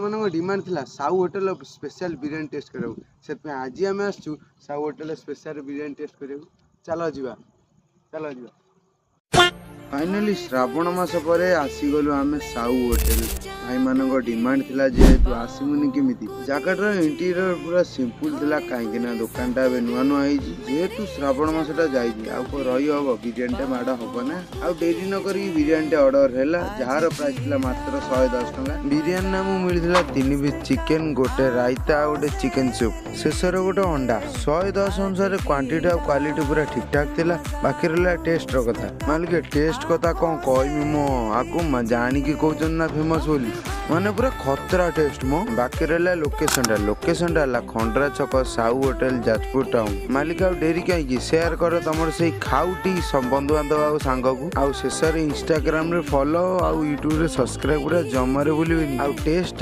ମାନଙ୍କ डिमांड थिला साउ होटल स्पेशल बिरयानी टेस्ट करियो से आज आम आसु साउ होटल स्पेशल बिरयानी टेस्ट करियो चलो जीवा फाइनली श्रावण मास पर आसीगलु आम साउ होटेल भाई मान डिमांड थिला जेहेतु आसमुनि केमिति जगह इंटीरियर पूरा सिंपल थिला कहीं दुकानटा नुआ नुआ जेहेतु श्रावण मसटा जाइए रही हम बिरियानी माड़ हम ना आ डेरी नक बिरियानी ऑर्डर है जार प्राइस था मात्र 110 टका बिरियानी नाम मिलता 3 पीस चिकेन गोटे रायता गोटे चिकेन सूप शेषर गोटे अंडा 110 अनुसार क्वांटिटी और क्वालिटी पूरा ठीक ठाक थिला बाकी रहा टेस्ट कथा मालिक टेस्ट कथा कौन कहमी मो आपको जानिकी कहते ना फेमस बोली माने पूरा खतरा टेस्ट मो बाकी रहा लोकेशन खंडरा छक साउ होटेल जाजपुर टाउन मालिक आ डेरी कहीं शेयर कर तुम से खाऊटी बंधु बांधव सांग को आउ शेष इंस्टाग्राम रे फॉलो आउ यूट्यूब रे सब्सक्राइब जमारे भूल टेस्ट